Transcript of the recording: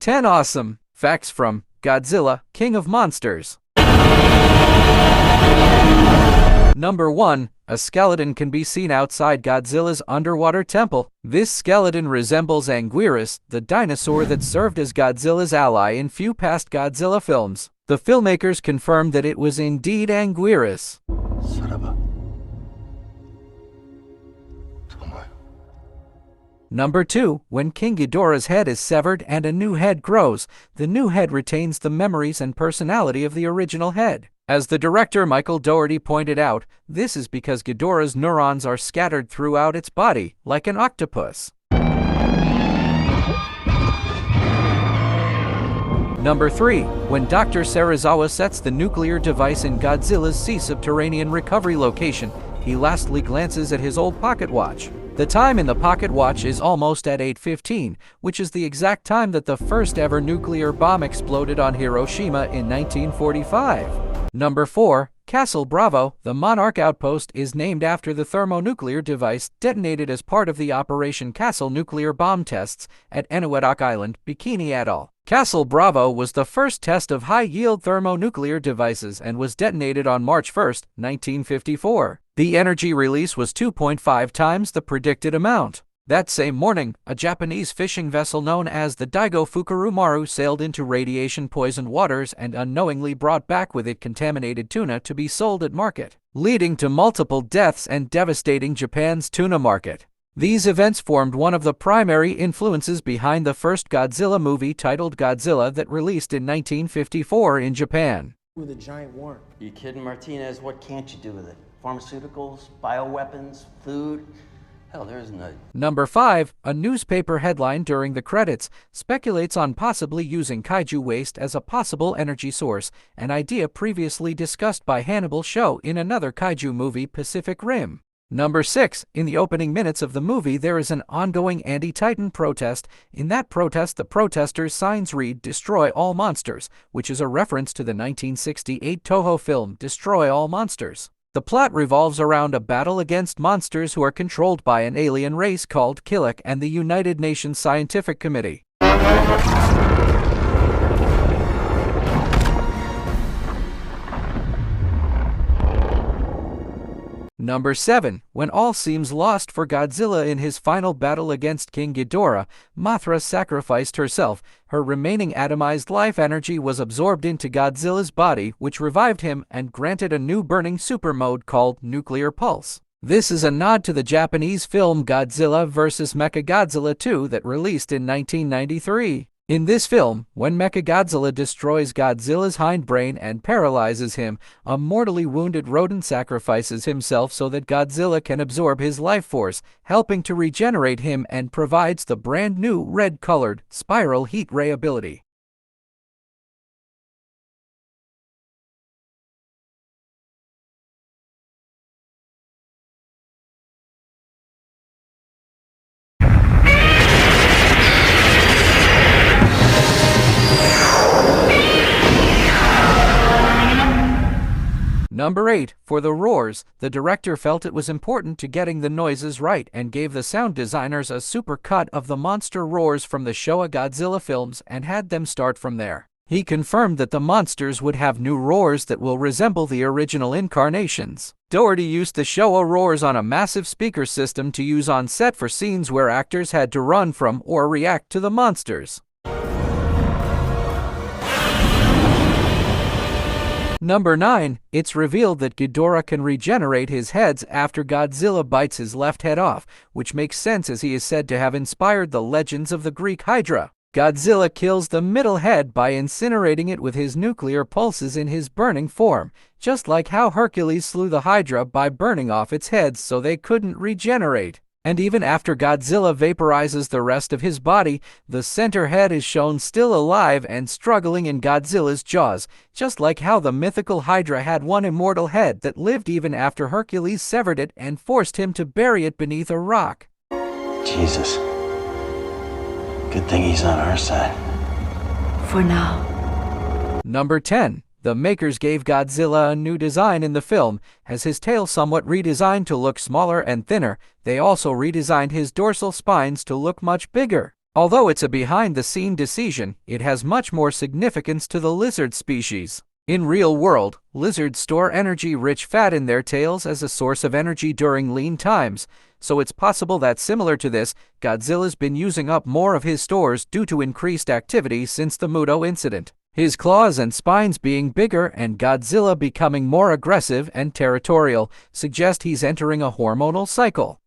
10 awesome facts from Godzilla, King of Monsters. Number 1. A skeleton can be seen outside Godzilla's underwater temple. This skeleton resembles Anguirus, the dinosaur that served as Godzilla's ally in few past Godzilla films. The filmmakers confirmed that it was indeed Anguirus. Number 2. When King Ghidorah's head is severed and a new head grows, the new head retains the memories and personality of the original head. As the director Michael Dougherty pointed out, this is because Ghidorah's neurons are scattered throughout its body, like an octopus. Number 3. When Dr. Serizawa sets the nuclear device in Godzilla's sea subterranean recovery location, he lastly glances at his old pocket watch. The time in the pocket watch is almost at 8:15, which is the exact time that the first ever nuclear bomb exploded on Hiroshima in 1945. Number 4. Castle Bravo, the Monarch outpost, is named after the thermonuclear device detonated as part of the Operation Castle nuclear bomb tests at Eniwetok Island, Bikini Atoll. Castle Bravo was the first test of high-yield thermonuclear devices and was detonated on March 1, 1954. The energy release was 2.5 times the predicted amount. That same morning, a Japanese fishing vessel known as the Daigo Fukurumaru sailed into radiation-poisoned waters and unknowingly brought back with it contaminated tuna to be sold at market, leading to multiple deaths and devastating Japan's tuna market. These events formed one of the primary influences behind the first Godzilla movie titled Godzilla that released in 1954 in Japan. With a giant worm. You kidding, Martinez? What can't you do with it? Pharmaceuticals, bioweapons, food? Hell, there isn't a... Number 5. A newspaper headline during the credits speculates on possibly using kaiju waste as a possible energy source, an idea previously discussed by Hannibal Show in another kaiju movie, Pacific Rim. Number 6. In the opening minutes of the movie, there is an ongoing anti-Titan protest. In that protest, the protesters' signs read, "Destroy all monsters," which is a reference to the 1968 Toho film, Destroy All Monsters. The plot revolves around a battle against monsters who are controlled by an alien race called Killik and the United Nations Scientific Committee. Number 7. When all seems lost for Godzilla in his final battle against King Ghidorah, Mothra sacrificed herself. Her remaining atomized life energy was absorbed into Godzilla's body, which revived him and granted a new burning super mode called Nuclear Pulse. This is a nod to the Japanese film Godzilla vs. Mechagodzilla 2 that released in 1993. In this film, when Mechagodzilla destroys Godzilla's hindbrain and paralyzes him, a mortally wounded rodent sacrifices himself so that Godzilla can absorb his life force, helping to regenerate him and provides the brand new red-colored spiral heat ray ability. Number 8. For the roars, the director felt it was important to getting the noises right and gave the sound designers a super cut of the monster roars from the Showa Godzilla films and had them start from there. He confirmed that the monsters would have new roars that will resemble the original incarnations. Dougherty used the Showa roars on a massive speaker system to use on set for scenes where actors had to run from or react to the monsters. Number 9. It's revealed that Ghidorah can regenerate his heads after Godzilla bites his left head off, which makes sense as he is said to have inspired the legends of the Greek Hydra. Godzilla kills the middle head by incinerating it with his nuclear pulses in his burning form, just like how Hercules slew the Hydra by burning off its heads so they couldn't regenerate. And even after Godzilla vaporizes the rest of his body, the center head is shown still alive and struggling in Godzilla's jaws, just like how the mythical Hydra had one immortal head that lived even after Hercules severed it and forced him to bury it beneath a rock. Jesus. Good thing he's on our side. For now. Number 10. The makers gave Godzilla a new design in the film, as his tail somewhat redesigned to look smaller and thinner. They also redesigned his dorsal spines to look much bigger. Although it's a behind-the-scene decision, it has much more significance to the lizard species. In real world, lizards store energy-rich fat in their tails as a source of energy during lean times, so it's possible that similar to this, Godzilla's been using up more of his stores due to increased activity since the Muto incident. His claws and spines being bigger and Godzilla becoming more aggressive and territorial suggest he's entering a hormonal cycle.